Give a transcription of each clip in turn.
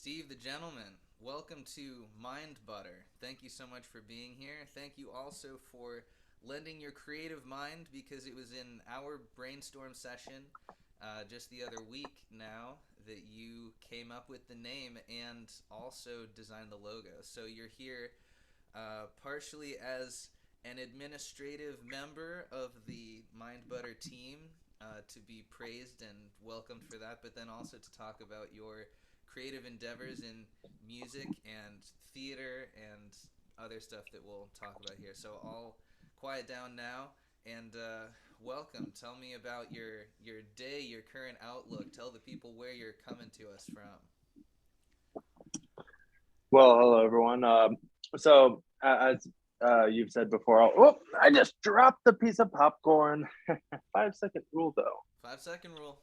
Steve the gentleman, welcome to Mind Butter. Thank you so much for being here. Thank you also for lending your creative mind because it was in our brainstorm session just the other week now that you came up with the name and also designed the logo. So you're here partially as an administrative member of the Mind Butter team to be praised and welcomed for that, but then also to talk about your creative endeavors in music and theater and other stuff that we'll talk about here. So I'll quiet down now and welcome. Tell me about your day, your current outlook. Tell the people where you're coming to us from. Well, hello everyone. As you've said before, I just dropped a piece of popcorn. 5 second rule though. 5 second rule.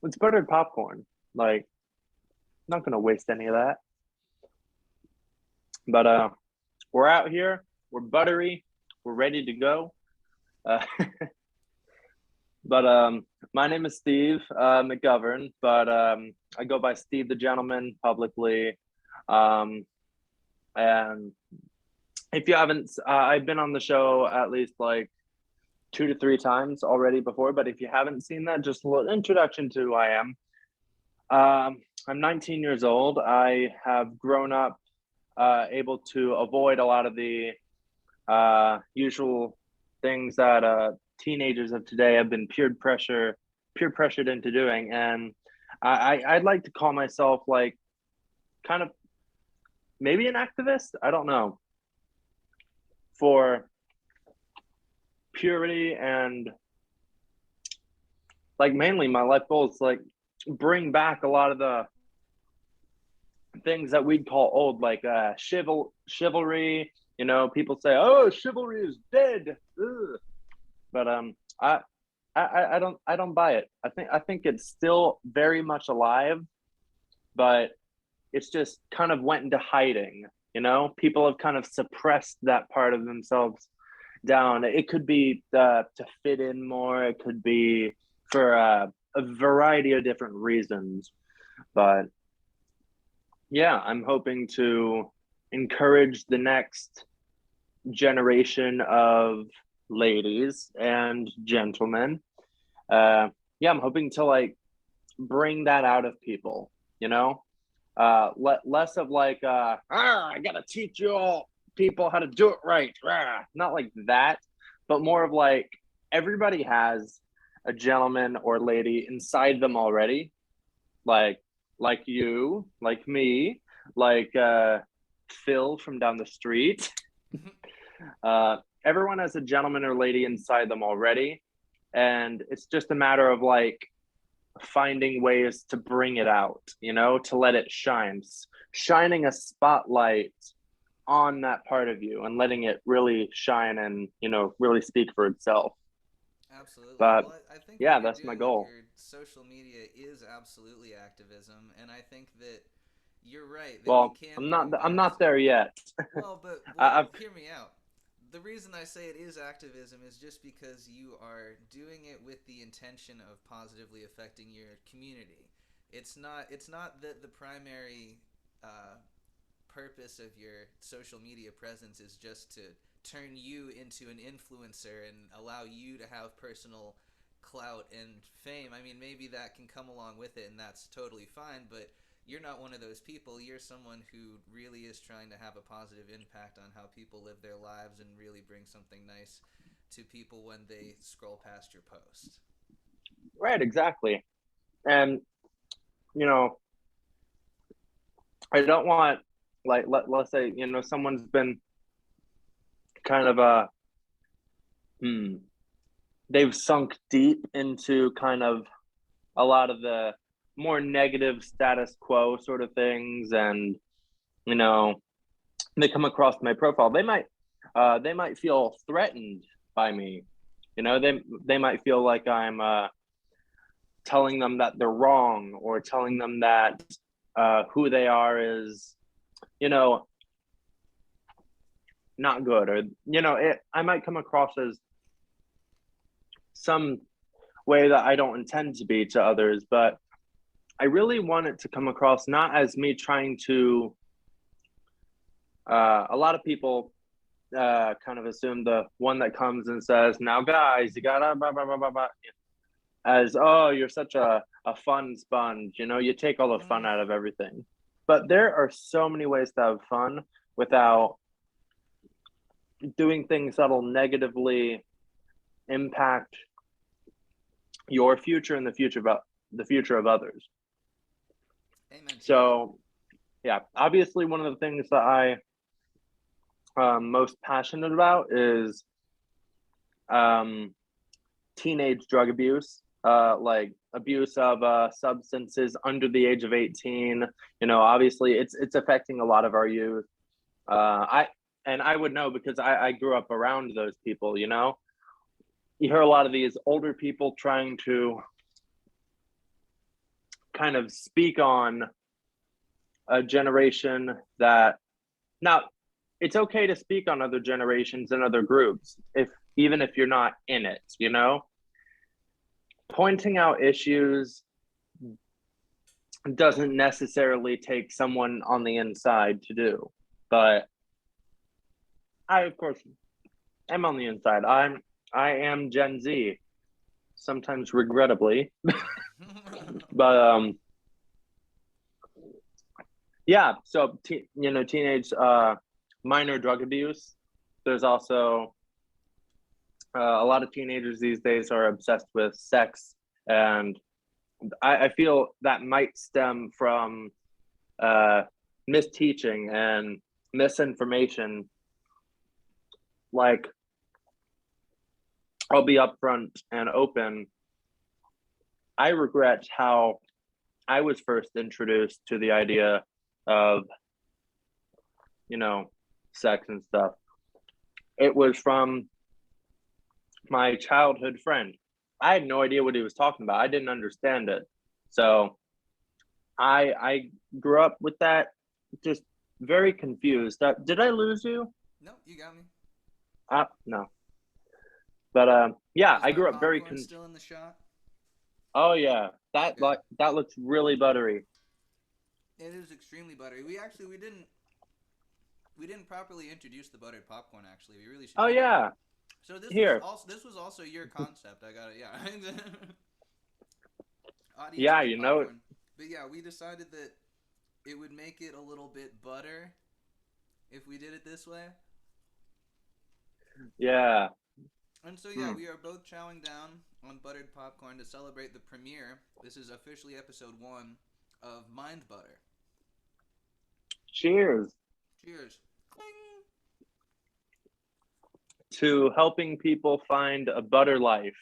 It's buttered popcorn. Like, not gonna waste any of that. But we're out here. We're buttery. We're ready to go. Uh, but my name is Steve McGovern. But I go by Steve the Gentleman publicly. Um, and if you haven't, I've been on the show at least like 2 to 3 times already before. But if you haven't seen that, just a little introduction to who I am. I'm 19 years old. I have grown up able to avoid a lot of the usual things that teenagers of today have been peer pressured into doing. And I'd like to call myself like kind of maybe an activist. I don't know, for purity and like mainly my life goal is like bring back a lot of the things that we'd call old, like chivalry. You know, people say, "Oh, chivalry is dead," ugh. But I don't buy it. I think it's still very much alive, but it's just kind of went into hiding. You know, people have kind of suppressed that part of themselves down. It could be to fit in more. It could be for a variety of different reasons. But yeah, I'm hoping to encourage the next generation of ladies and gentlemen. Yeah, I'm hoping to like bring that out of people, you know? Less of like, I gotta teach you all people how to do it right. Not like that, but more of like everybody has a gentleman or lady inside them already, like like you, like me, like Phil from down the street. Everyone has a gentleman or lady inside them already, and it's just a matter of like finding ways to bring it out, you know, to let it shine, shining a spotlight on that part of you and letting it really shine and, you know, really speak for itself. Absolutely. But Well, I think what yeah, you're that's my doing with goal. your social media is absolutely activism, and I think that you're right that we Well, can I'm bring not I'm back not some. there yet. Well, but I've hear me out. The reason I say it is activism is just because you are doing it with the intention of positively affecting your community. It's not that the primary uh, purpose of your social media presence is just to turn you into an influencer and allow you to have personal clout and fame. I mean, maybe that can come along with it, and that's totally fine, but you're not one of those people. You're someone who really is trying to have a positive impact on how people live their lives and really bring something nice to people when they scroll past your post. right, exactly. And you know, I don't want like let's say, you know, someone's been kind of hmm, they've sunk deep into kind of a lot of the more negative status quo sort of things, and you know, they come across my profile, they might feel threatened by me. You know, they might feel like I'm telling them that they're wrong, or telling them that who they are is, you know, not good, or you know, I might come across as some way that I don't intend to be to others. But I really want it to come across not as me trying to. A lot of people kind of assume the one that comes and says, "Now, guys, you gotta blah, blah, blah, blah, blah," as, "Oh, you're such a fun sponge. You know, you take all the fun out of everything." But there are so many ways to have fun without doing things that'll negatively impact your future and the future of others. Amen to that. So, yeah, obviously, one of the things that I most passionate about is teenage drug abuse, like abuse of substances under the age of 18. You know, obviously, it's affecting a lot of our youth. I would know because I grew up around those people. You know, you hear a lot of these older people trying to kind of speak on a generation that now it's okay to speak on other generations and other groups if even if you're not in it, you know, pointing out issues doesn't necessarily take someone on the inside to do. But I of course am on the inside. I am Gen Z, sometimes regrettably. But yeah, so teenage minor drug abuse. There's also a lot of teenagers these days are obsessed with sex, and I feel that might stem from misteaching and misinformation. Like, I'll be upfront and open. I regret how I was first introduced to the idea of, sex and stuff. It was from my childhood friend. I had no idea what he was talking about. I didn't understand it. So I grew up with that, just very confused. Did I lose you? No, you got me. No. But yeah, Is I my grew up very popcorn still in the shot? Oh yeah, that Good. that looks really buttery. It is extremely buttery. We didn't properly introduce the buttered popcorn. Actually, we really should Oh do that. yeah, So here. this was also your concept. I got it. Yeah. Audience Yeah, made popcorn. But yeah, we decided that it would make it a little bit butter if we did it this way. Yeah. And so yeah, we are both chowing down on buttered popcorn to celebrate the premiere. This is officially episode 1 of Mind Butter. Cheers Cheers. Cling. to helping people find a butter life.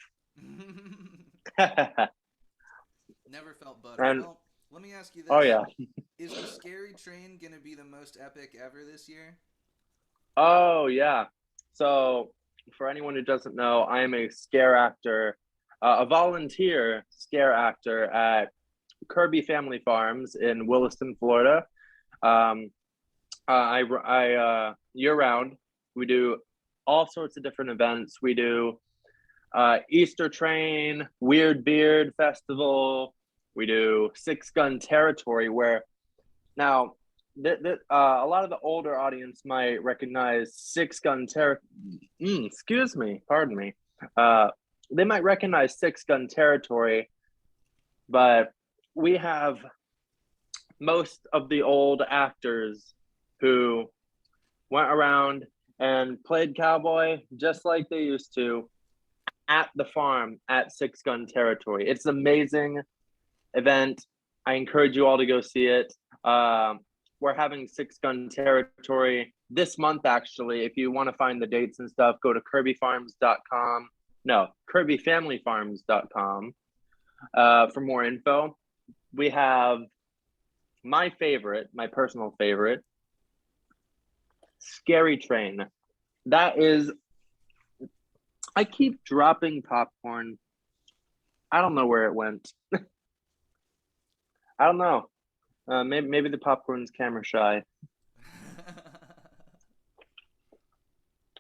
Never felt butter. And Well, let me ask you oh this. yeah. Is the scary train going to be the most epic ever this year? Oh yeah. So for anyone who doesn't know, I am a scare actor, a volunteer scare actor at Kirby Family Farms in Williston, Florida. I year round we do all sorts of different events. We do Easter Train, Weird Beard Festival. We do Six Gun Territory, where now a lot of the older audience might recognize Six Gun Territory. Excuse me, pardon me. They might recognize Six Gun Territory, but we have most of the old actors who went around and played cowboy just like they used to at the farm at Six Gun Territory. It's an amazing event. I encourage you all to go see it. We're having Six Gun Territory this month, actually. If you want to find the dates and stuff, go to kirbyfarms.com. No, kirbyfamilyfarms.com for more info. We have my personal favorite, Scary Train. That is, I keep dropping popcorn. I don't know where it went. I don't know. Maybe the popcorn's camera shy.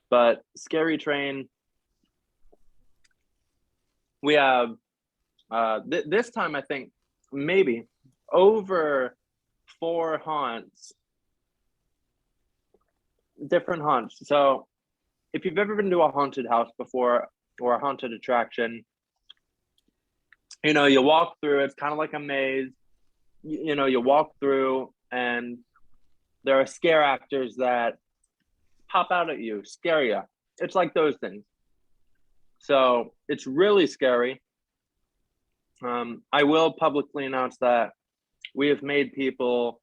But Scary Train, we have this time I think maybe over four haunts, different haunts. So if you've ever been to a haunted house before or a haunted attraction, you walk through, it's kind of like a maze. You walk through and there are scare actors that pop out at you, scare you. It's like those things. So it's really scary. I will publicly announce that we have made people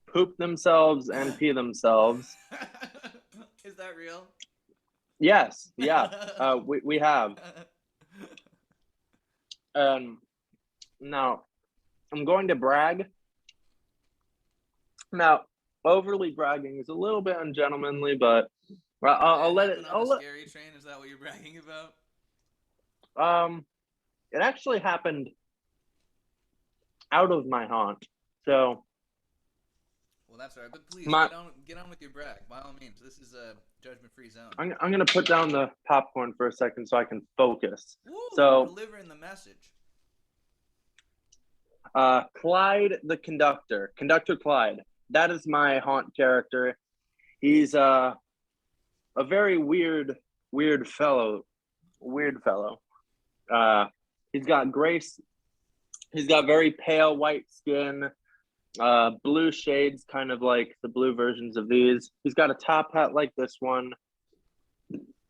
poop themselves and pee themselves. Is that real? Yes, yeah, we have. Now, I'm going to brag. Now, overly bragging is a little bit ungentlemanly, but I'll let it. On the scary train. Is that what you're bragging about? It actually happened out of my haunt. So Well, that's all right. But please my get on with your brag. By all means, this is a judgment-free zone. I'm gonna put down the popcorn for a second so I can focus. Woo, so delivering the message. Clyde the Conductor, Conductor Clyde. That is my haunt character. He's a very weird fellow. Weird fellow. He's got grace. He's got very pale white skin, blue shades, kind of like the blue versions of these. He's got a top hat like this one,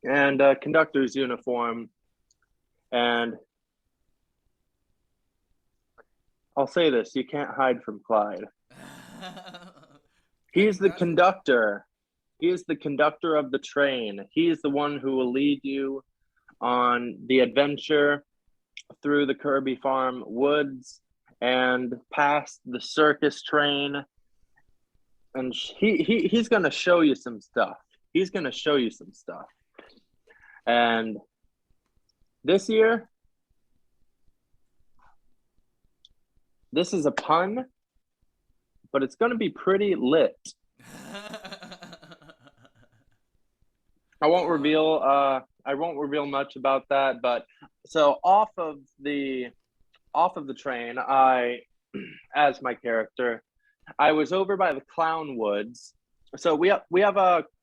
and a conductor's uniform. And I'll say this, you can't hide from Clyde. He's the conductor. He is the conductor of the train. He is the one who will lead you on the adventure through the Kirby Farm woods and past the circus train. And he's going to show you some stuff. He's going to show you some stuff. And this year, this is a pun, but it's going to be pretty lit. I won't reveal much about that, but so off of the train, as my character, I was over by the Clown Woods. So we have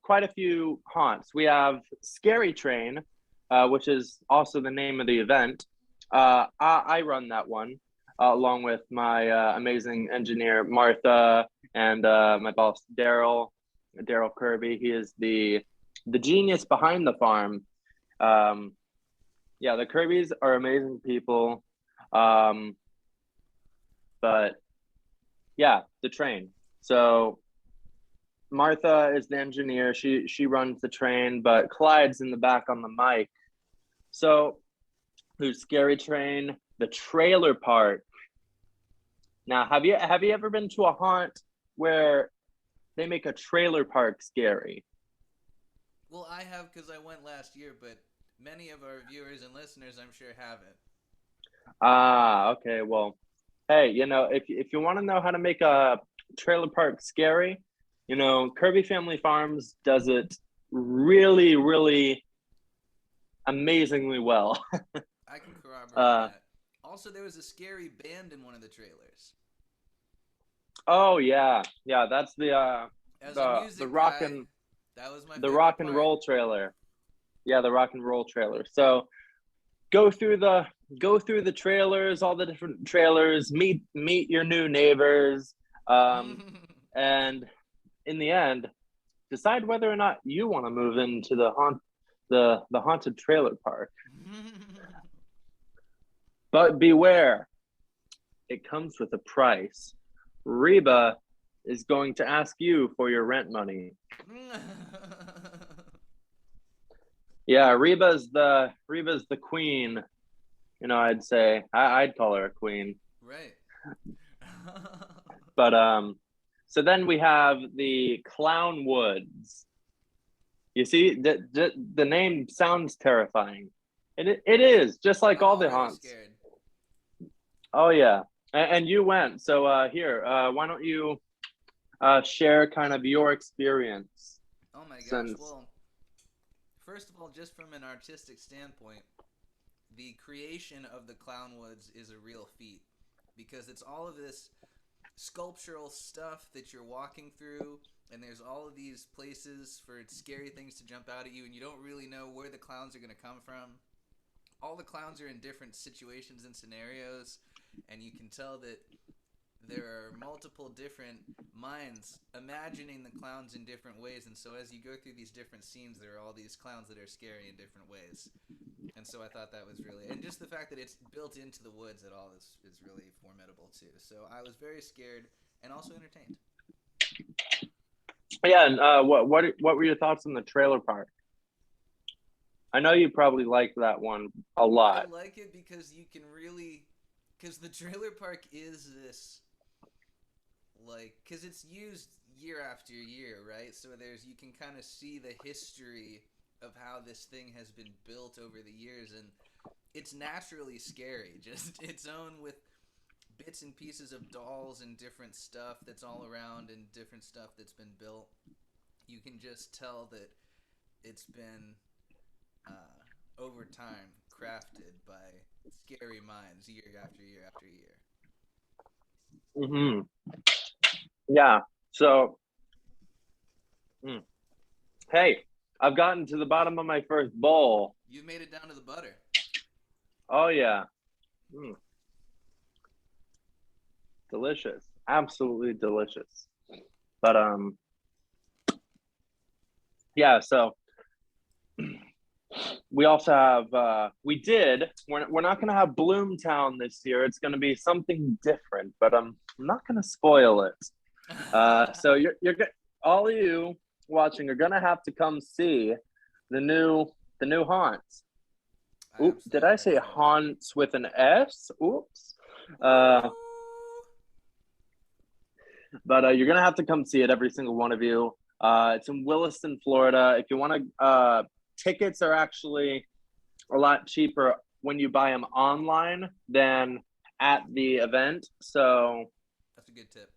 quite a few haunts. We have Scary Train, which is also the name of the event. I run that one along with my amazing engineer Martha and my boss Daryl Kirby. He is the genius behind the farm. Yeah, the Kirbys are amazing people. But yeah, the train. So Martha is the engineer. She runs the train, but Clyde's in the back on the mic. So who's Scary Train? The trailer park. Now, have you ever been to a haunt where they make a trailer park scary? Well, I have because I went last year, but many of our viewers and listeners, I'm sure, haven't. Okay. Well, hey, if you want to know how to make a trailer park scary, Kirby Family Farms does it really, really amazingly well. I can corroborate that. Also, there was a scary band in one of the trailers. Oh yeah, that's the rock guy, that was my rock and roll trailer. Yeah, the rock and roll trailer. So go through the trailers, all the different trailers, meet your new neighbors, and in the end, decide whether or not you want to move into the haunted trailer park. But beware, it comes with a price. Reba is going to ask you for your rent money. Yeah, Reba's the queen. I'd say I'd call her a queen. Right. But so then we have the Clown Woods. You see, the name sounds terrifying. It is just like all the haunts. Scared. Oh yeah, and you went. So here, why don't you share kind of your experience? Oh my gosh. Well, first of all, just from an artistic standpoint, the creation of the Clown Woods is a real feat because it's all of this sculptural stuff that you're walking through, and there's all of these places for scary things to jump out at you, and you don't really know where the clowns are going to come from. All the clowns are in different situations and scenarios, and you can tell that there are multiple different minds imagining the clowns in different ways, and so as you go through these different scenes, there are all these clowns that are scary in different ways. And so I thought that was really, and just the fact that it's built into the woods at all is really formidable too. So I was very scared and also entertained. Yeah, and what were your thoughts on the trailer park? I know you probably liked that one a I lot. like it because you can really, because the trailer park is this, like, because it's used year after year, right? So you can kind of see the history of how this thing has been built over the years, and it's naturally scary, just its own, with bits and pieces of dolls and different stuff that's all around and different stuff that's been built. You can just tell that it's been over time crafted by scary minds year after year after year. Hmm. Yeah. So, hey, I've gotten to the bottom of my first bowl. You made it down to the butter. Oh yeah. Mm. Delicious. Absolutely delicious. But yeah, so we also have we're not going to have Bloomtown this year. It's going to be something different, but I'm not going to spoil it. So you're all of you watching are going to have to come see the new haunts. Oops, did I say haunts with an S? Oops. But you're going to have to come see it, every single one of you. It's in Williston, Florida. If you want to, tickets are actually a lot cheaper when you buy them online than at the event. So that's a good tip.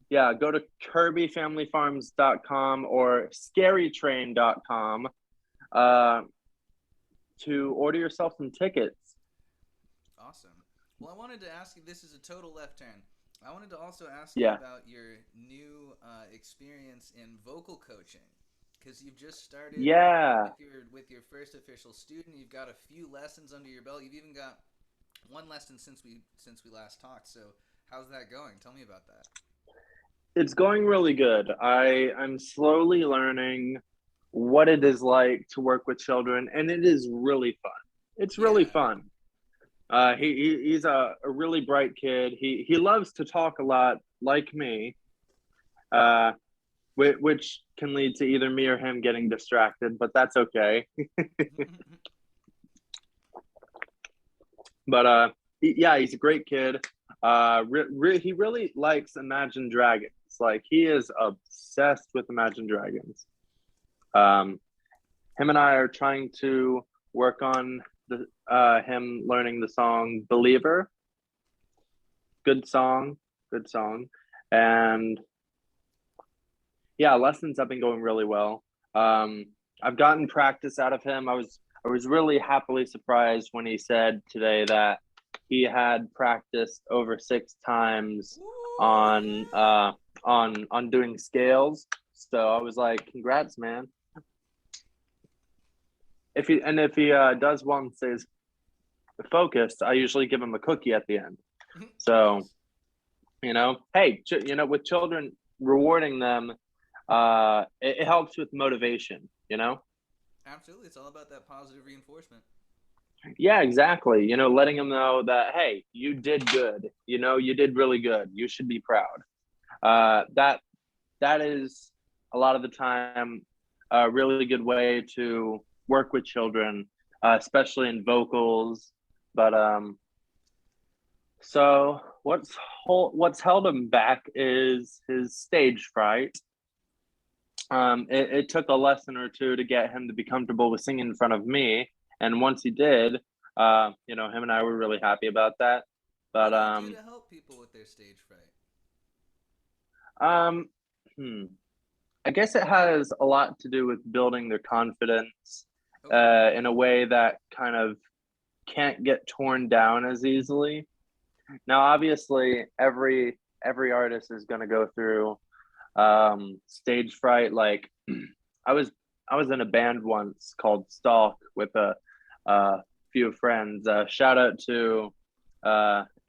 Yeah, go to kirbyfamilyfarms.com or scarytrain.com to order yourself some tickets. Awesome. Well, I wanted to ask you, this is a total left turn. I wanted to also ask you about your new experience in vocal coaching, because you've just started with your first official student. You've got a few lessons under your belt. You've even got one lesson since we last talked. So how's that going? Tell me about that. It's going really good. I'm slowly learning what it is like to work with children, and it is really fun. It's really fun. He's a really bright kid. He loves to talk a lot, like me, which can lead to either me or him getting distracted, but that's okay. But he's a great kid. He really likes Imagine Dragons. Like, he is obsessed with Imagine Dragons. Him and I are trying to work on him learning the song Believer. Good song. And yeah, lessons have been going really well. I've gotten practice out of him. I was really happily surprised when he said today that he had practiced over 6 times on doing scales. So I was like, congrats, man. If he does one says focused, I usually give him a cookie at the end. So, hey, with children, rewarding them, it helps with motivation, Absolutely. It's all about that positive reinforcement. Yeah, exactly. Letting them know that, hey, you did good. You did really good. You should be proud. That is a lot of the time a really good way to work with children, especially in vocals. But so what's held him back is his stage fright. It took a lesson or two to get him to be comfortable with singing in front of me, and once he did, him and I were really happy about that. But what do you do to help people with their stage fright? I guess it has a lot to do with building their confidence in a way that kind of can't get torn down as easily. Now, obviously, every artist is going to go through stage fright. Like, I was I was in a band once called Stalk with a few friends. Shout out to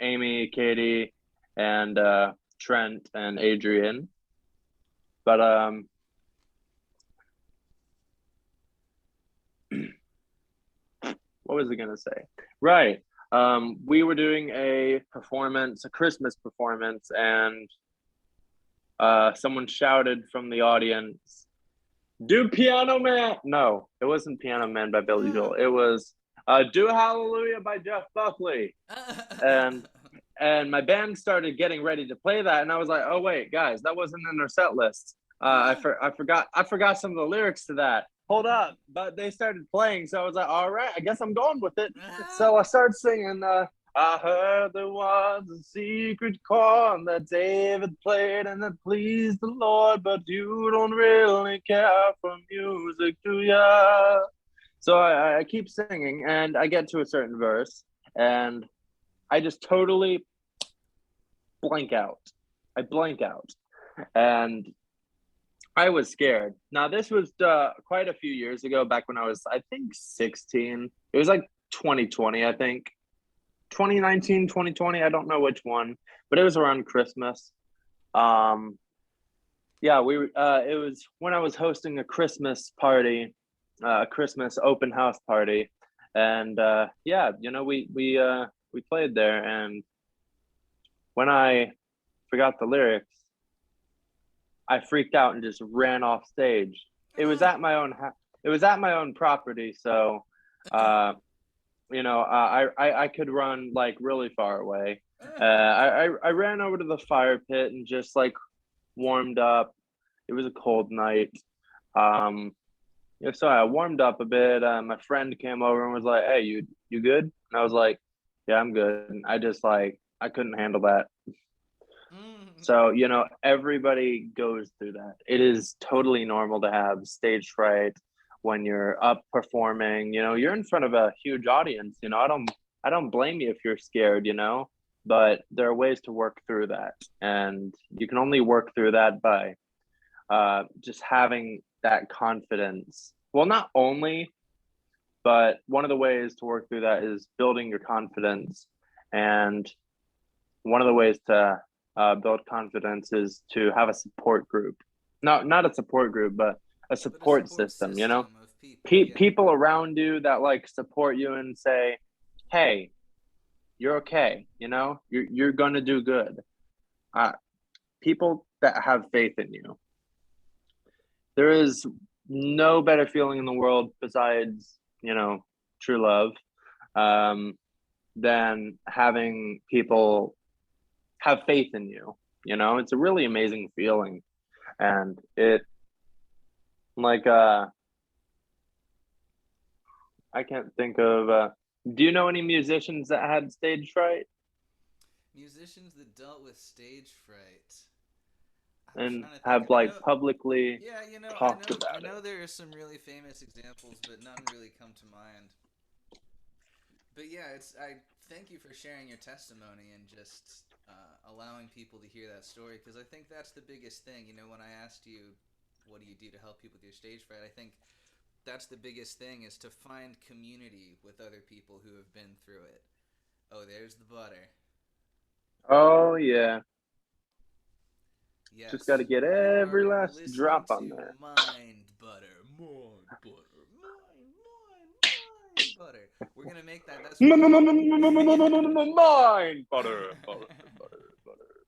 Amy, Katie, and Trent and Adrian. But what was I gonna say? Right. We were doing a performance, a Christmas performance, and someone shouted from the audience, "Do Piano Man!" No, it wasn't Piano Man by Billy Joel. It was "Do Hallelujah" by Jeff Buckley. And my band started getting ready to play that, and I was like, "Oh wait, guys, that wasn't in our set list. I forgot some of the lyrics to that. Hold up!" But they started playing, so I was like, "All right, I guess I'm going with it." So I started singing. I heard there was a secret chord that David played and that pleased the Lord, but you don't really care for music, do ya? So I keep singing, and I get to a certain verse, and I just totally blank out. I blank out. And I was scared. Now, this was quite a few years ago, back when I was, I think, 16. It was like 2020, I think. 2019, 2020, I don't know which one, but it was around Christmas. Um, yeah, it was when I was hosting a Christmas party, a Christmas open house party. And yeah, we played there, and when I forgot the lyrics, I freaked out and just ran off stage. It was at my own it was at my own property, so uh, I could run like really far away. I ran over to the fire pit and just like warmed up. It was a cold night. Um, so I warmed up a bit. My friend came over and was like, "Hey, you good?" And I was like, "Yeah, I'm good." And I just like I couldn't handle that. So, everybody goes through that. It is totally normal to have stage fright when you're up performing. You're in front of a huge audience. I don't blame you if you're scared, but there are ways to work through that. And you can only work through that by just having that confidence. Well, not only, but one of the ways to work through that is building your confidence. And one of the ways to build confidence is to have a support group. No, not a support group, but a But a support support system. system of people, yeah. People around you that like support you and say, "Hey, you're okay. You're gonna do good." Uh, People that have faith in you. There is no better feeling in the world besides true love, um, than having people have faith in you. It's a really amazing feeling, and it like I can't think of. Do you know any musicians that had stage fright Musicians that dealt with stage fright. I'm and trying to think. have I like know. publicly Yeah, talked I about it? know there are some really famous examples, but none really come to mind. But yeah, I thank you for sharing your testimony and just allowing people to hear that story, because I think that's the biggest thing. When I asked you, what do you do to help people with your stage fright? I think that's the biggest thing, is to find community with other people who have been through it. Oh, there's the butter. Oh yeah, just got to Yes, get you every are last listening drop on to there. Mind Butter. Mind Butter. Mind Butter. We're going to make that. That's one of the. Mine butter, butter, butter, butter.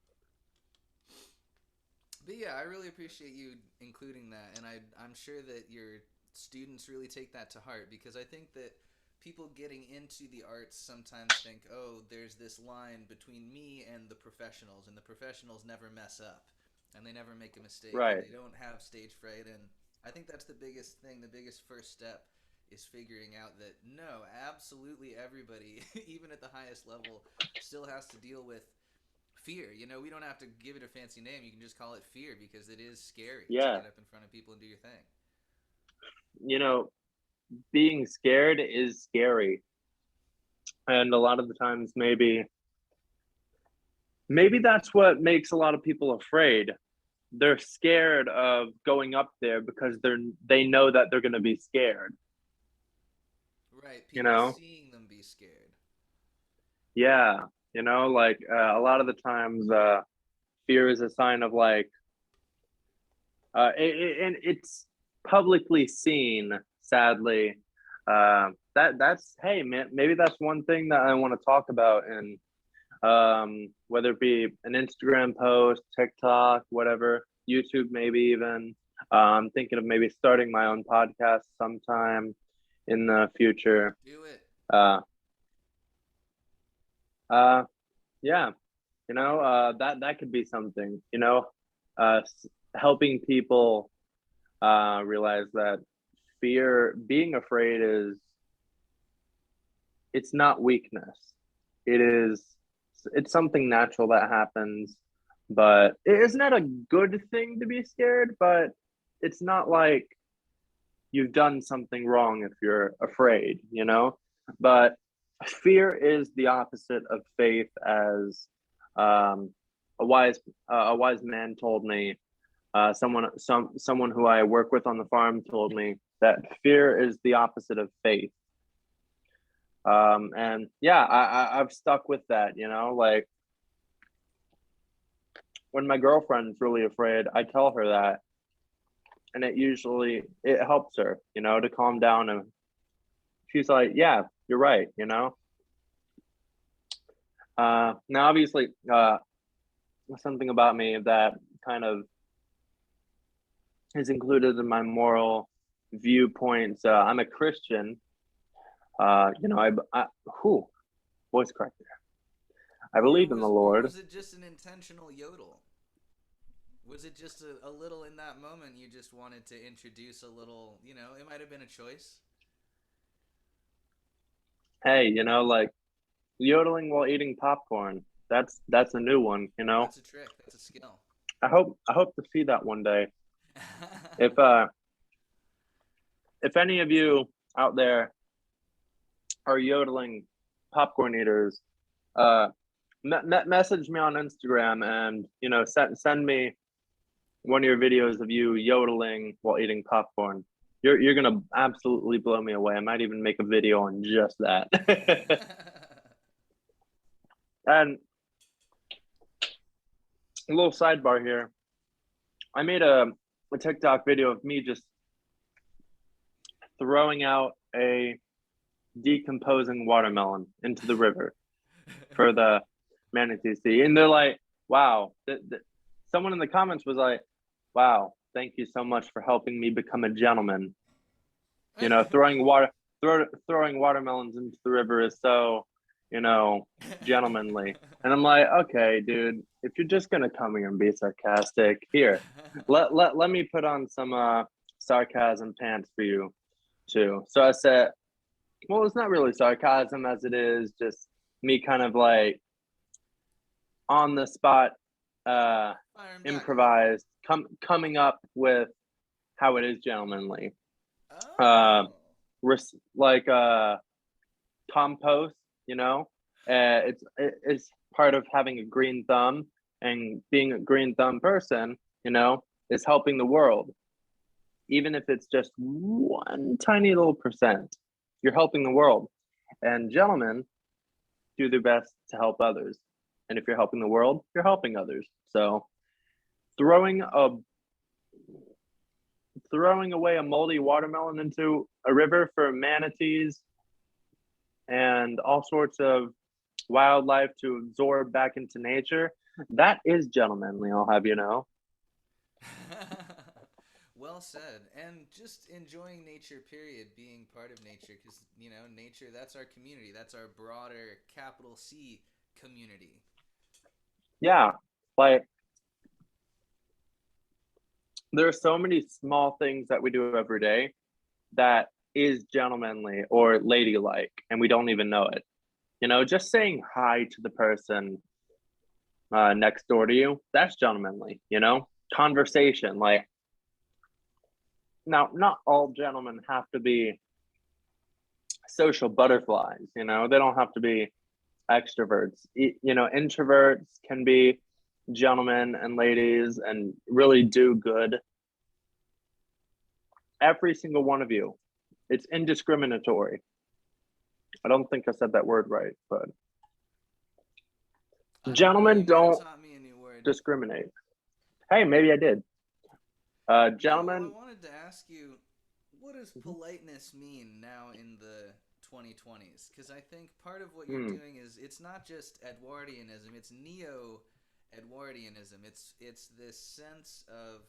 But yeah, I really appreciate you including that, and I'm sure that your students really take that to heart, because I think that people getting into the arts sometimes think, oh, there's this line between me and the professionals, and the professionals never mess up, and they never make a mistake, and Right. they don't have stage fright. And I think that's the biggest thing, the biggest first step is figuring out that no, absolutely everybody, even at the highest level, still has to deal with fear. We don't have to give it a fancy name. You can just call it fear, because it is scary to Yeah. get up in front of people and do your thing. You know, being scared is scary. And a lot of the times, maybe maybe that's what makes a lot of people afraid. They're scared of going up there because they know that they're going to be scared, Right, you people know? seeing them be scared. Yeah, like a lot of the times fear is a sign of like and it's publicly seen, sadly. That's hey man, maybe that's one thing that I want to talk about, and whether it be an Instagram post, TikTok, whatever, YouTube, maybe even. I'm thinking of maybe starting my own podcast sometime in the future. Do it. Uh, uh, yeah, that could be something. Helping people realize that fear, being afraid, it's not weakness. It is it's something natural that happens, but isn't that a good thing to be scared? But it's not like you've done something wrong if you're afraid. But fear is the opposite of faith, as um, a wise man told me. Someone who I work with on the farm told me that fear is the opposite of faith. And yeah, I've stuck with that. Like when my girlfriend's really afraid, I tell her that, and it helps her, to calm down. And she's like, "Yeah, you're right." Now, obviously, something about me that kind of is included in my moral viewpoints. I'm a Christian. Whew, voice crack there. I Or believe in the was or Lord. was it just an intentional yodel? Was it just a little in that moment you just wanted to introduce a little, it might have been a choice. Hey, like yodeling while eating popcorn. That's a new one. That's a trick. That's a skill. I hope to see that one day. If any of you out there are yodeling popcorn eaters, uh, message me on Instagram, and send me one of your videos of you yodeling while eating popcorn. You're gonna absolutely blow me away. I might even make a video on just that. And a little sidebar here. I made a TikTok video of me just throwing out a decomposing watermelon into the river for the manatee see. And they're like, wow. Someone in the comments was like, wow, thank you so much for helping me become a gentleman. Throwing watermelons into the river is so, gentlemanly. And I'm like, okay, dude, if you're just gonna come here and be sarcastic, here, let me put on some sarcasm pants for you too. So I said, well, it's not really sarcasm, as it is just me kind of like on the spot, improvised, coming up with how it is gentlemanly. Uh, Oh. like compost, it's part of having a green thumb, and being a green thumb person, is helping the world. Even if it's just one tiny little percent, you're helping the world. And gentlemen do their best to help others. And if you're helping the world, you're helping others. So throwing away a moldy watermelon into a river for manatees and all sorts of wildlife to absorb back into nature, that is gentlemanly, I'll have you know. Well said. And just enjoying nature, period, being part of nature, because, nature, that's our community. That's our broader capital C community. Yeah, like there are so many small things that we do every day that is gentlemanly or ladylike, and we don't even know it. Just saying hi to the person next door to you, that's gentlemanly. Conversation, like, now, not all gentlemen have to be social butterflies. They don't have to be extroverts. Introverts can be gentlemen and ladies and really do good. Every single one of you. It's indiscriminatory. I don't think I said that word right, but I don't know. gentlemen You might have don't taught me a new word. discriminate. Hey, maybe I did. Yeah, well, I Gentlemen. wanted to ask you, what does politeness mean now in the 2020s? Because I think part of what you're Hmm, doing is it's not just Edwardianism; it's neo-Edwardianism. It's this sense of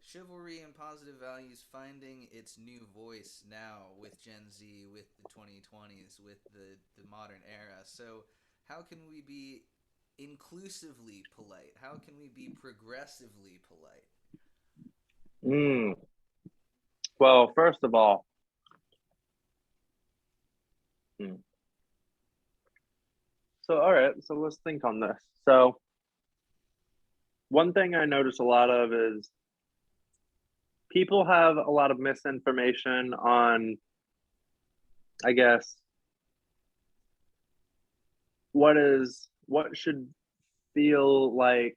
chivalry and positive values finding its new voice now with Gen Z, with the 2020s, with the modern era. So, how can we be inclusively polite? How can we be progressively polite? hmm. Well, first of all, hmm. So all right, so let's think on this. So one thing I notice a lot of is people have a lot of misinformation on, I guess, what should feel like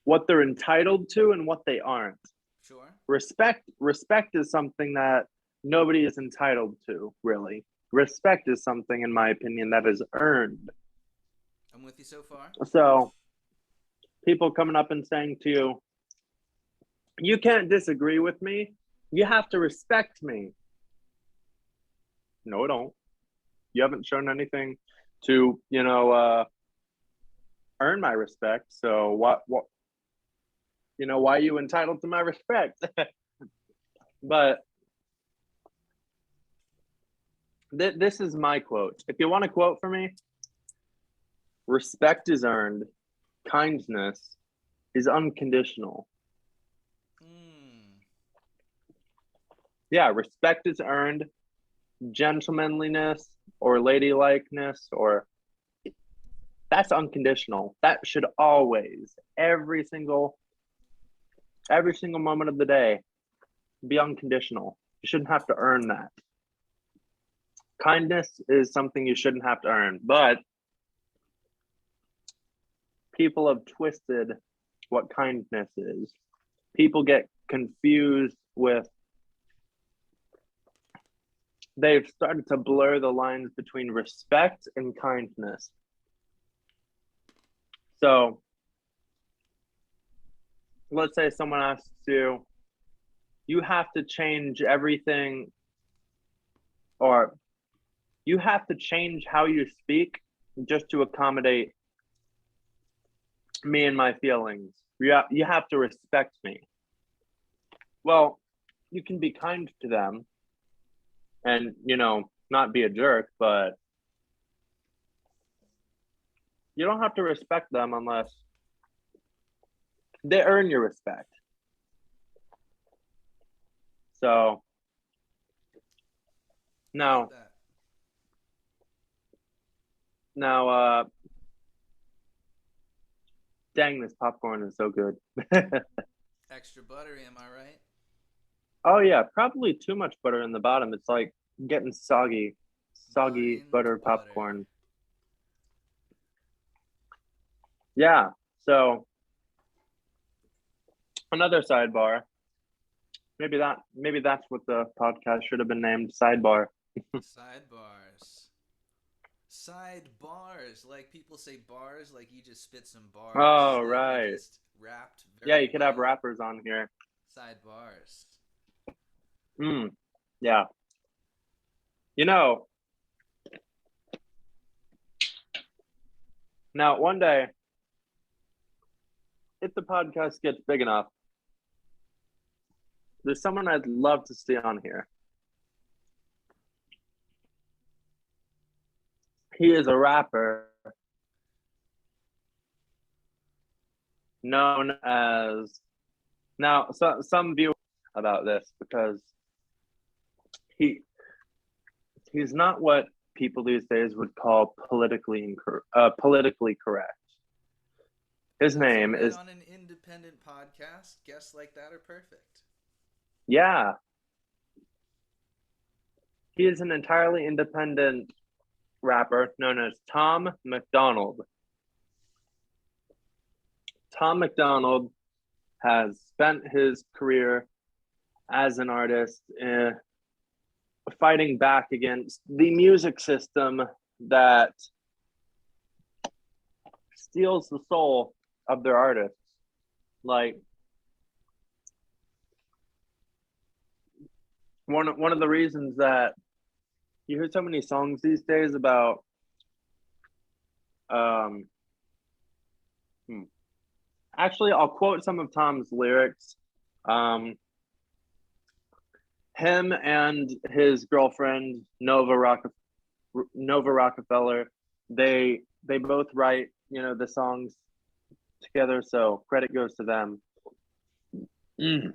what they're entitled to and what they aren't. Sure. Respect is something that nobody is entitled to, really. Respect is something, in my opinion, that is earned. I'm with you so far. So people coming up and saying to you, you can't disagree with me. You have to respect me. No, I don't. You haven't shown anything to, earn my respect. So why are you entitled to my respect? But this is my quote. If you want a quote for me, respect is earned, kindness is unconditional. Hmm. Yeah, respect is earned, gentlemanliness or ladylikeness or that's unconditional. That should always, every single moment of the day, be unconditional. You shouldn't have to earn that. Kindness is something you shouldn't have to earn, but people have twisted what kindness is. People get confused with, they've started to blur the lines between respect and kindness. So let's say someone asks you, you have to change everything, or you have to change how you speak just to accommodate me and my feelings. You have to respect me. Well, you can be kind to them and, not be a jerk, but you don't have to respect them unless they earn your respect. So I like now, that. now, dang, this popcorn is so good. Extra buttery, am I right? Oh yeah, probably too much butter in the bottom. It's like getting soggy Mind buttered butter. popcorn. Yeah. So another sidebar. Maybe that's what the podcast should have been named. Sidebar. Sidebars. Sidebars. Like people say bars, like you just spit some bars, Oh like you right. just rapped Yeah, very you could have well. rappers on here. Sidebars. Yeah. You know, now one day, if the podcast gets big enough, there's someone I'd love to see on here. He is a rapper known as now. Some view about this because he he's not what people these days would call politically correct. His That's all name right. is On an independent podcast, guests like that are perfect. yeah. He is an entirely independent. rapper known as Tom McDonald. Tom McDonald has spent his career as an artist fighting back against the music system that steals the soul of their artists. Like one of the reasons that you hear so many songs these days about um actually I'll quote some of Tom's lyrics. Um Him and his girlfriend Nova Rockefeller, they both write, the songs together, so credit goes to them. I'm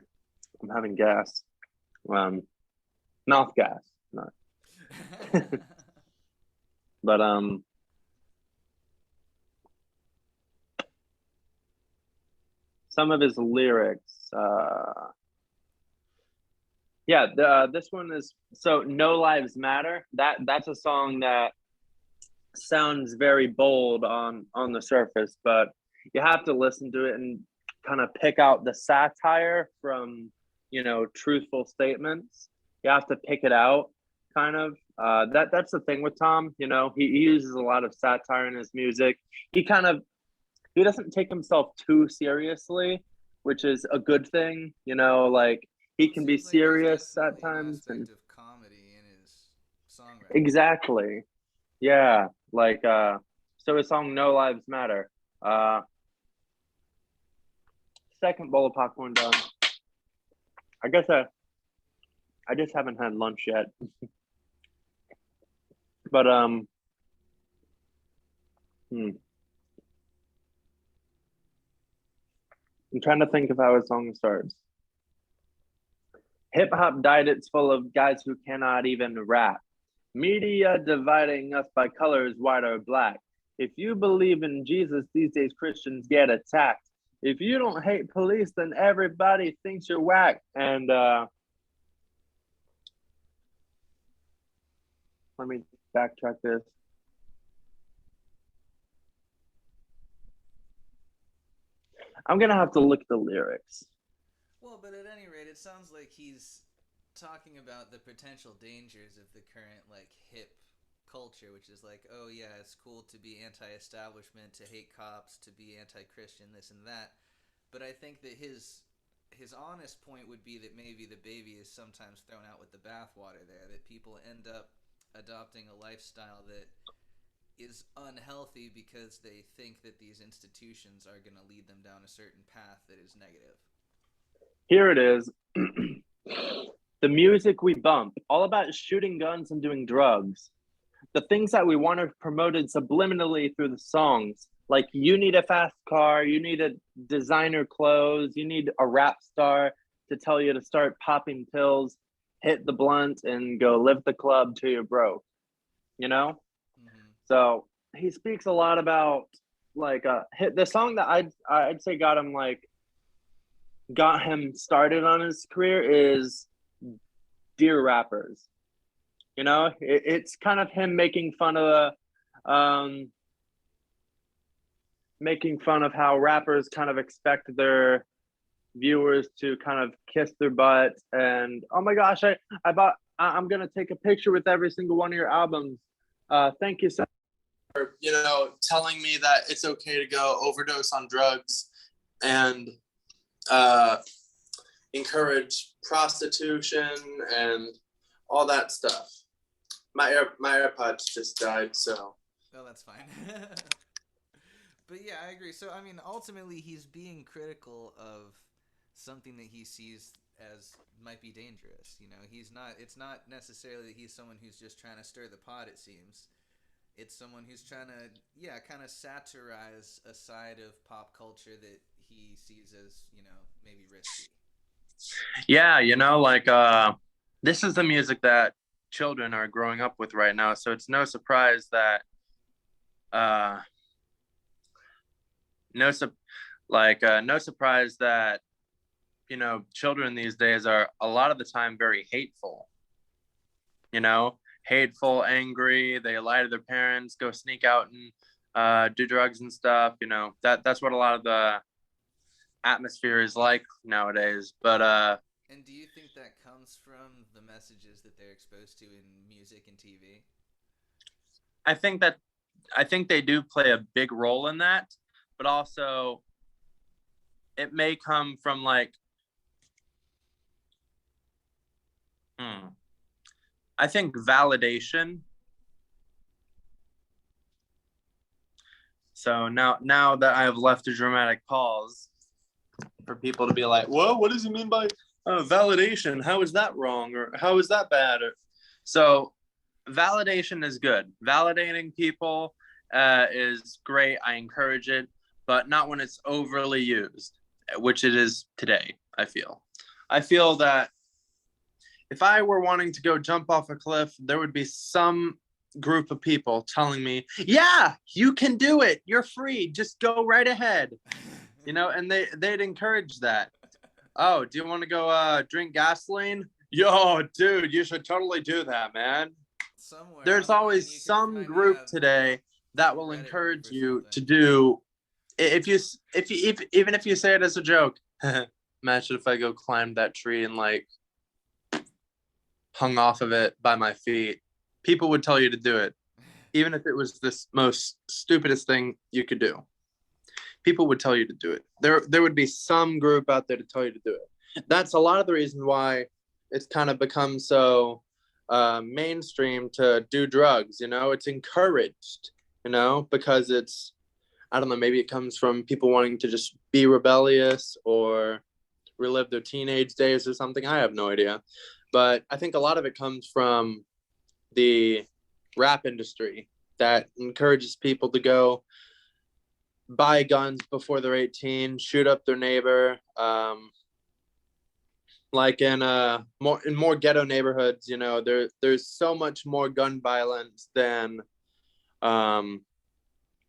having gas. Mouth gas, not. But some of his lyrics. This one is so No Lives Matter. That's a song that sounds very bold on the surface, but you have to listen to it and kind of pick out the satire from truthful statements. You have to pick it out, kind of. That's the thing with Tom. He uses a lot of satire in his music. He doesn't take himself too seriously, which is a good thing. Like he can be serious at times, and of comedy in his songwriting. exactly, yeah. Like so his song "No Lives Matter." Second bowl of popcorn done. I guess I just haven't had lunch yet, but I'm trying to think of how a song starts. Hip hop died. It's full of guys who cannot even rap. Media dividing us by colors, white or black. If you believe in Jesus, these days Christians get attacked. If you don't hate police, then everybody thinks you're whack. And let me backtrack this. I'm gonna have to look at the lyrics. Well, but at any rate, it sounds like he's talking about the potential dangers of the current hip culture, which is like, oh yeah, it's cool to be anti-establishment, to hate cops, to be anti-Christian, this and that. But I think that his honest point would be that maybe the baby is sometimes thrown out with the bathwater there, that people end up adopting a lifestyle that is unhealthy because they think that these institutions are going to lead them down a certain path that is negative. Here it is. The music we bump, all about shooting guns and doing drugs. The things that we want are promoted subliminally through the songs. Like, you need a fast car, you need a designer clothes, you need a rap star to tell you to start popping pills, hit the blunt, and go live the club till you're broke. Mm-hmm. So he speaks a lot about the song that I'd say got him started on his career is Dear Rappers. It's kind of him making fun of how rappers kind of expect their viewers to kind of kiss their butt and, oh my gosh, I'm gonna take a picture with every single one of your albums. Thank you so much for telling me that it's okay to go overdose on drugs and encourage prostitution and all that stuff. My AirPods just died, so. Oh, that's fine. But yeah, I agree. So I mean, ultimately, he's being critical of something that he sees as might be dangerous. He's not. It's not necessarily that he's someone who's just trying to stir the pot. It seems. It's someone who's trying to, kind of satirize a side of pop culture that he sees as, maybe risky. Yeah, this is the music that children are growing up with right now. So it's no surprise that, no surprise that, children these days are a lot of the time very hateful. hateful, angry. They lie to their parents, go sneak out and do drugs and stuff. You know, that's what a lot of the atmosphere is like nowadays. But And do you think that comes from the messages that they're exposed to in music and TV? I think that I think they do play a big role in that, but also it may come from like I think validation. So now that I have left a dramatic pause for people to be like, "Whoa, what does he mean by validation? How is that wrong? Or how is that bad?" So validation is good. Validating people is great. I encourage it, but not when it's overly used, which it is today. I feel that if I were wanting to go jump off a cliff, there would be some group of people telling me, "Yeah, you can do it. You're free. Just go right ahead." You know, and they'd encourage that. Oh, do you want to go drink gasoline? Yo, dude, you should totally do that, man. Somewhere There's online you always can some find group today that some will Reddit group encourage or you to something. do if even if you say it as a joke. Imagine if I go climb that tree and like hung off of it by my feet. People would tell you to do it, even if it was this most stupidest thing you could do. People would tell you to do it. There would be some group out there to tell you to do it. That's a lot of the reason why it's kind of become so mainstream to do drugs. You know, it's encouraged. You know, because it's I don't know. Maybe it comes from people wanting to just be rebellious or relive their teenage days or something. I have no idea, but I think a lot of it comes from the rap industry that encourages people to go buy guns before they're 18, shoot up their neighbor. Like in more ghetto neighborhoods, you know, there's so much more gun violence than um,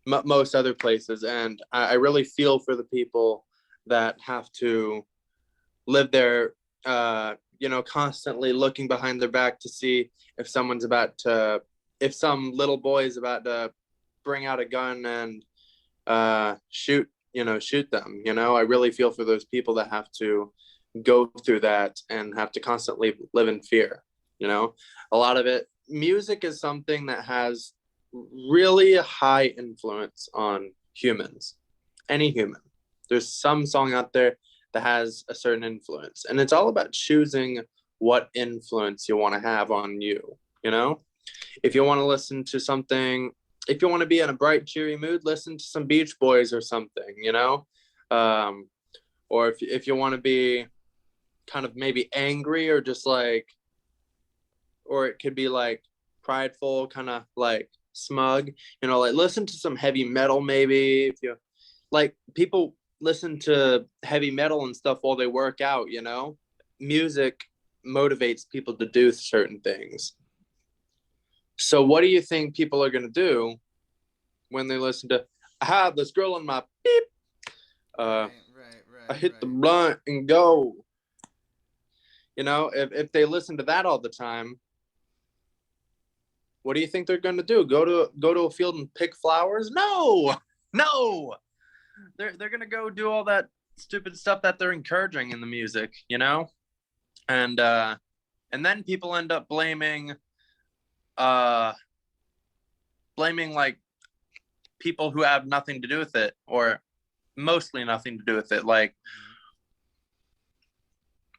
most other places, and I really feel for the people that have to live there, you know, constantly looking behind their back to see if if some little boy is about to bring out a gun and shoot them. You know, I really feel for those people that have to go through that and have to constantly live in fear. You know, a lot of it, music is something that has really high influence on humans, any human. There's some song out there that has a certain influence, and it's all about choosing what influence you want to have on you. You know, if you want to listen to something, if you want to be in a bright, cheery mood, listen to some Beach Boys or something, you know? Um, or if you want to be kind of maybe angry or just like, or it could be like prideful, kind of like smug, you know, like listen to some heavy metal maybe. If you like, people listen to heavy metal and stuff while they work out, you know? Music motivates people to do certain things. So what do you think people are going to do when they listen to, I have this girl in my beep, I hit the blunt and go. You know, if they listen to that all the time, what do you think they're going to do? Go to a field and pick flowers? No, no. They're going to go do all that stupid stuff that they're encouraging in the music, you know? And then people end up blaming like people who have nothing to do with it, or mostly nothing to do with it. Like,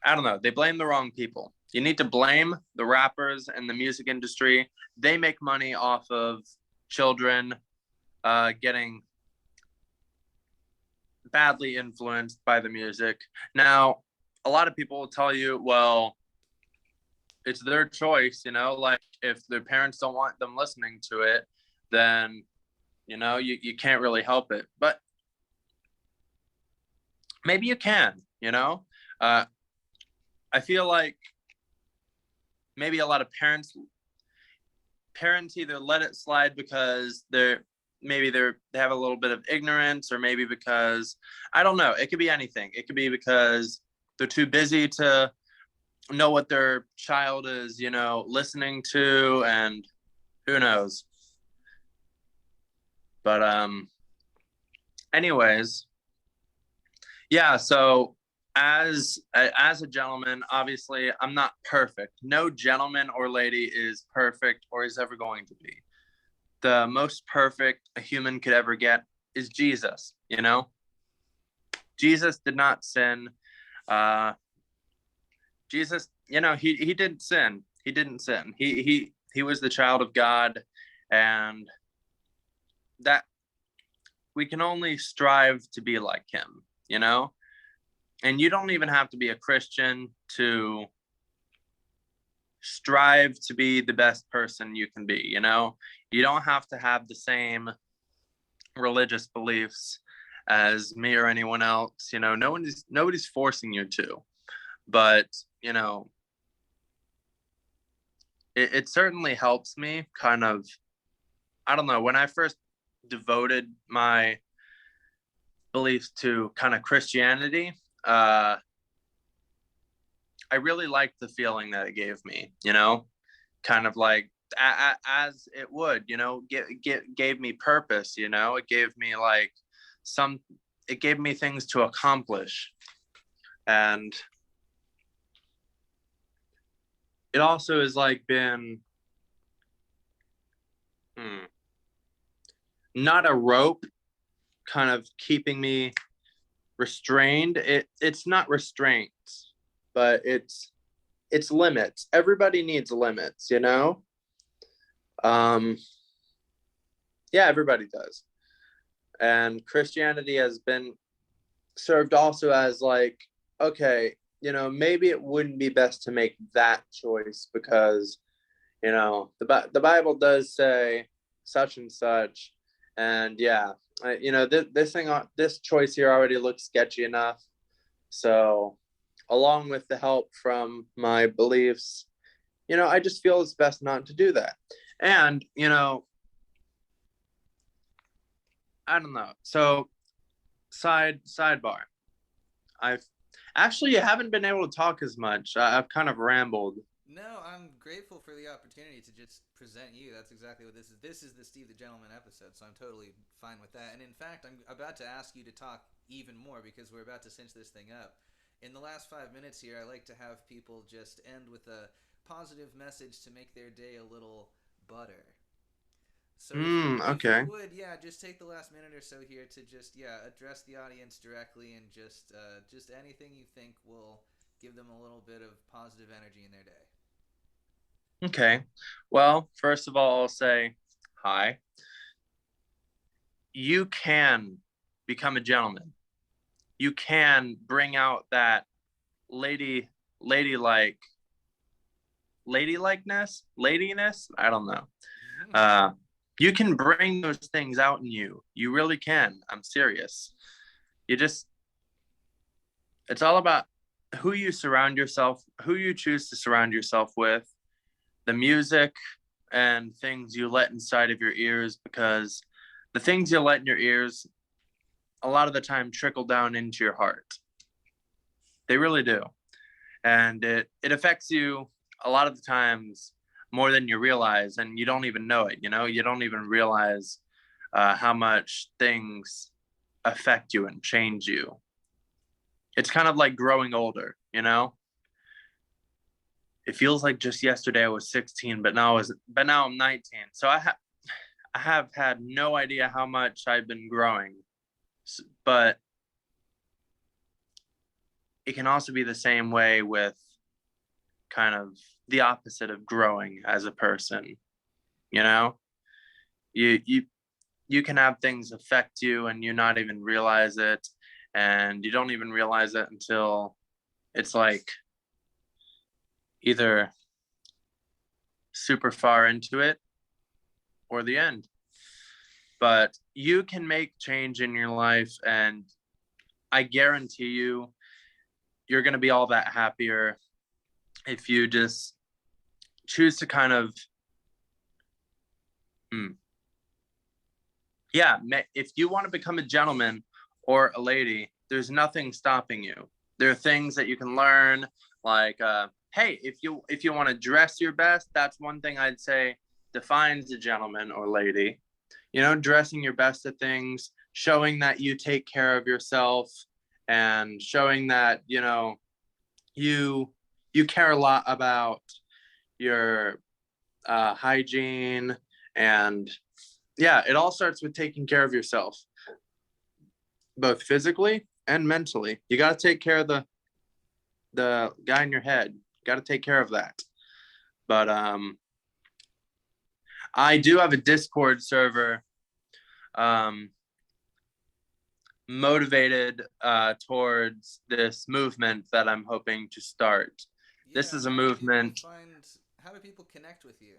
I don't know, they blame the wrong people. You need to blame the rappers and the music industry. They make money off of children getting badly influenced by the music. Now, a lot of people will tell you, well, it's their choice, you know, like if their parents don't want them listening to it, then, you know, you can't really help it. But maybe you can, you know? I feel like maybe a lot of parents either let it slide because they have a little bit of ignorance, or maybe because I don't know, it could be anything. It could be because they're too busy to know what their child is, listening to, and who knows. But anyways, yeah, so as a gentleman, obviously I'm not perfect. No gentleman or lady is perfect or is ever going to be. The most perfect a human could ever get is Jesus, Jesus did not sin. Jesus, he didn't sin. He didn't sin. He was the child of God, and that we can only strive to be like him, and you don't even have to be a Christian to strive to be the best person you can be. You don't have to have the same religious beliefs as me or anyone else. Nobody's forcing you to, but it certainly helps me kind of, I don't know, when I first devoted my beliefs to kind of Christianity, I really liked the feeling that it gave me, kind of like as it would, gave me purpose, it gave me like it gave me things to accomplish. And it also has like been not a rope kind of keeping me restrained. It's not restraints, but it's limits. Everybody needs limits, yeah, everybody does. And Christianity has been served also as like, okay, maybe it wouldn't be best to make that choice because the Bible does say such and such, and yeah, this choice here already looks sketchy enough. So along with the help from my beliefs, I just feel it's best not to do that. And I don't know. So sidebar, I've actually haven't been able to talk as much. I've kind of rambled. No, I'm grateful for the opportunity to just present you. That's exactly what this is. This is the Steve the Gentleman episode, so I'm totally fine with that. And in fact, I'm about to ask you to talk even more because we're about to cinch this thing up. In the last 5 minutes here, I like to have people just end with a positive message to make their day a little better. So if you Okay. would, yeah, just take the last minute or so here to just address the audience directly and just anything you think will give them a little bit of positive energy in their day. Okay. Well, first of all, I'll say hi. You can become a gentleman. You can bring out that ladylike ladiness. I don't know. Uh, you can bring those things out in you. You really can. I'm serious. It's all about who you choose to surround yourself with, the music and things you let inside of your ears, because the things you let in your ears a lot of the time trickle down into your heart. They really do. And it affects you a lot of the times more than you realize, and you don't even know it. You don't even realize how much things affect you and change you. It's kind of like growing older. It feels like just yesterday I was 16, but now I'm 19. So I have had no idea how much I've been growing, but it can also be the same way with kind of the opposite of growing as a person. You know, you can have things affect you and you not even realize it, and you don't even realize it until it's like either super far into it or the end. But you can make change in your life, and I guarantee you're going to be all that happier if you just choose to kind of if you want to become a gentleman or a lady, there's nothing stopping you. There are things that you can learn, like hey, if you want to dress your best, that's one thing I'd say defines a gentleman or lady. You know, dressing your best at things, showing that you take care of yourself, and showing that, you know, you care a lot about your hygiene. And yeah, it all starts with taking care of yourself, both physically and mentally. You got to take care of the guy in your head. Got to take care of that. But I do have a Discord server, um, motivated towards this movement that I'm hoping to start. This Yeah, is a movement. how do people connect with you?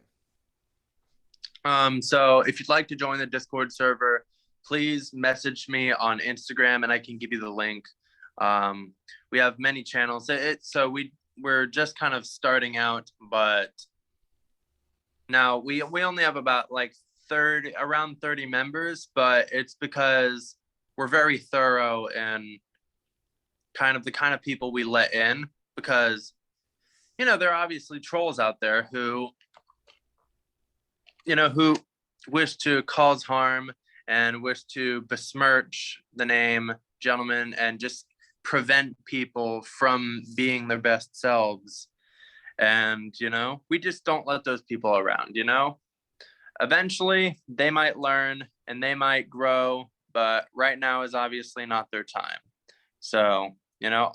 So if you'd like to join the Discord server, please message me on Instagram and I can give you the link. We have many channels. So we're just kind of starting out, but now we only have about like around 30 members, but it's because we're very thorough and kind of the kind of people we let in, because you know, there are obviously trolls out there who, you know, who wish to cause harm and wish to besmirch the name gentleman and just prevent people from being their best selves. And, you know, we just don't let those people around, you know? Eventually, they might learn and they might grow, but right now is obviously not their time. So, you know,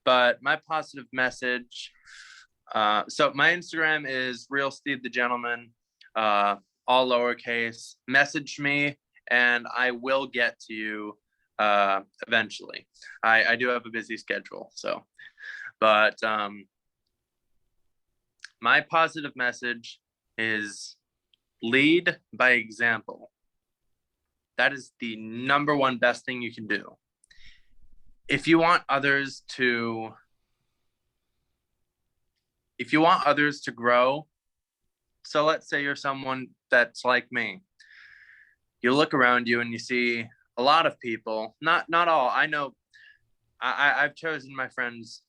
but my positive message. So my Instagram is Real Steve the Gentleman, all lowercase. Message me, and I will get to you eventually. I do have a busy schedule, so. But my positive message is lead by example. That is the number one best thing you can do. If you want others to grow, so let's say you're someone that's like me. You look around you and you see a lot of people, not all. I know I've chosen my friends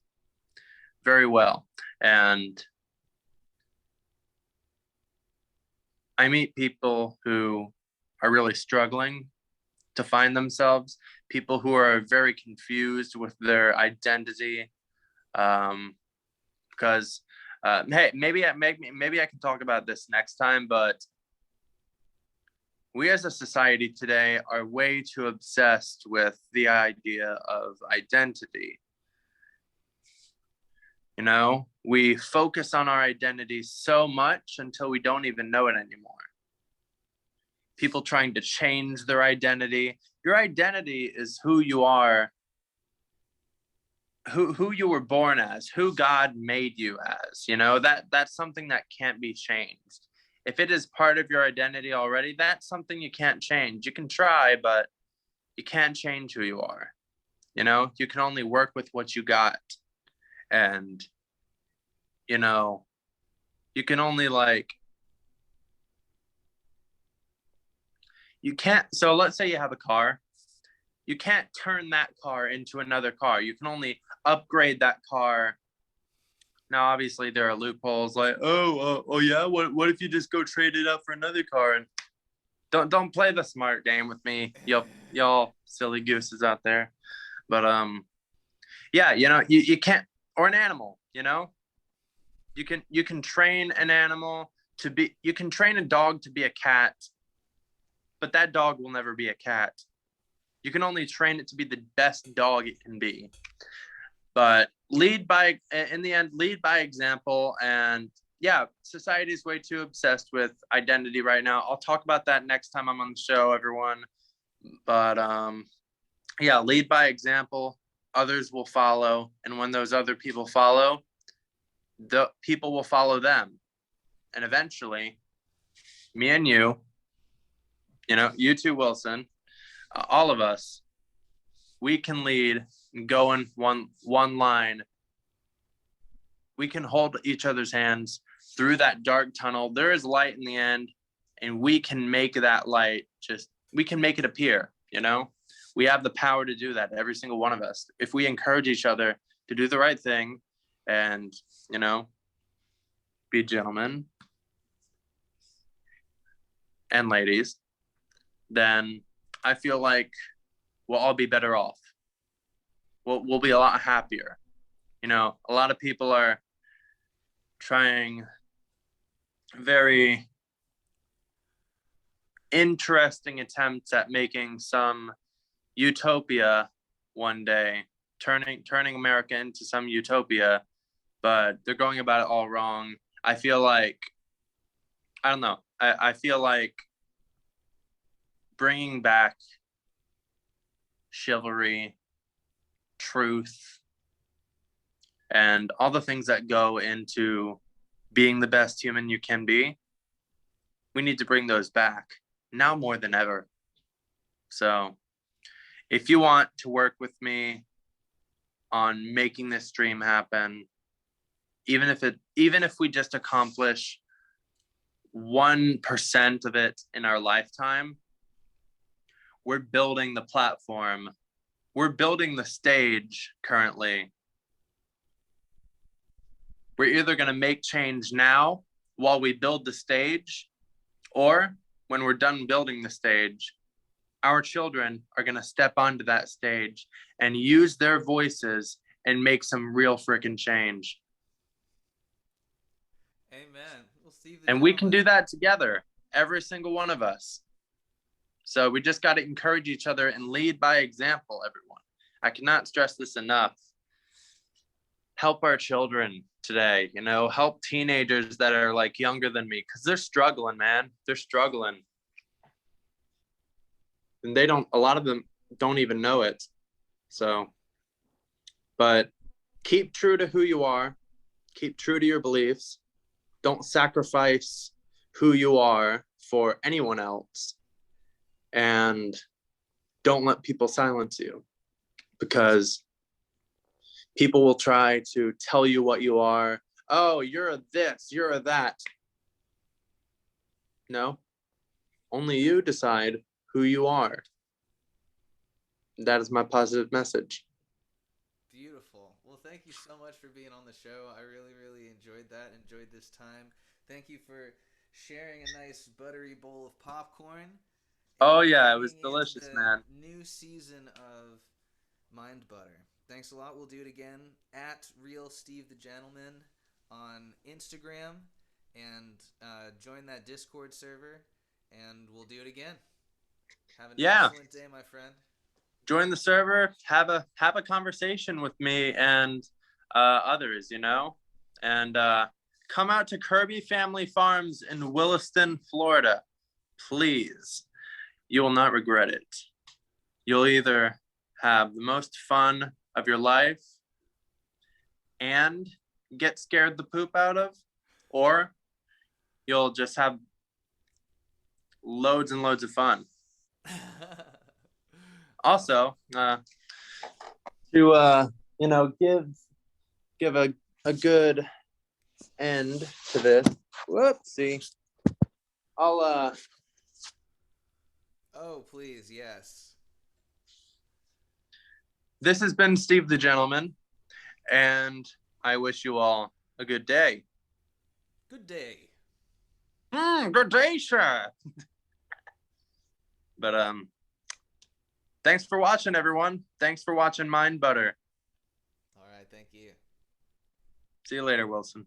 very well, and I meet people who are really struggling to find themselves, people who are very confused with their identity, because hey, maybe I can talk about this next time, but we as a society today are way too obsessed with the idea of identity. You know, we focus on our identity so much until we don't even know it anymore. People trying to change their identity. Your identity is who you are, who you were born as, who God made you as. You know, that's something that can't be changed. If it is part of your identity already, that's something you can't change. You can try, but you can't change who you are. You know, you can only work with what you got. And, you know, you can only you can't. So let's say you have a car. You can't turn that car into another car. You can only upgrade that car. Now, obviously, there are loopholes like, oh yeah, what if you just go trade it up for another car? And don't play the smart game with me, y'all silly gooses out there. But yeah, you know, you can't, or an animal, you know, you can train an animal to be, you can train a dog to be a cat, but that dog will never be a cat. You can only train it to be the best dog it can be. But in the end, lead by example. And yeah, society is way too obsessed with identity right now. I'll talk about that next time I'm on the show, everyone. But yeah, lead by example. Others will follow. And when those other people follow, the people will follow them. And eventually, me and you know, you too, Wilson, all of us, we can lead and go in one line. We can hold each other's hands through that dark tunnel. There is light in the end, and we can make that light, we can make it appear, you know? We have the power to do that, every single one of us. If we encourage each other to do the right thing, and, be gentlemen and ladies, then I feel like we'll all be better off. We'll be a lot happier. A lot of people are trying very interesting attempts at making some utopia one day, turning America into some utopia, but they're going about it all wrong. I feel like, I don't know. I feel like bringing back chivalry, truth, and all the things that go into being the best human you can be, we need to bring those back now more than ever. So if you want to work with me on making this dream happen, even if we just accomplish 1% of it in our lifetime, we're building the platform. We're building the stage currently. We're either going to make change now while we build the stage, or when we're done building the stage, our children are going to step onto that stage and use their voices and make some real freaking change. Amen. Well, Steve the And we can Gentleman. do that together, every single one of us. So we just got to encourage each other and lead by example, everyone. I cannot stress this enough. Help our children today, help teenagers that are like younger than me, because they're struggling, man. They're struggling. And a lot of them don't even know it. So, but keep true to who you are. Keep true to your beliefs. Don't sacrifice who you are for anyone else. And don't let people silence you, because people will try to tell you what you are. Oh, you're a this, you're a that. No, only you decide who you are. That is my positive message. Beautiful. Well, thank you so much for being on the show. I really, really enjoyed that. Enjoyed this time. Thank you for sharing a nice buttery bowl of popcorn. Oh And yeah, it was bringing in delicious, the man. new season of Mind Butter. Thanks a lot. We'll do it again at Real Steve the Gentleman on Instagram, and join that Discord server, and we'll do it again. Have an excellent day, my friend. Join the server, have a conversation with me and others, and come out to Kirby Family Farms in Williston, Florida, please. You will not regret it. You'll either have the most fun of your life and get scared the poop out of, or you'll just have loads and loads of fun. Also, to give a good end to this. Whoopsie. I'll Oh, please, yes. This has been Steve the Gentleman, and I wish you all a good day. Good day. Good day, sir. But thanks for watching, everyone. Thanks for watching Mind Butter. All right, thank you. See you later, Wilson.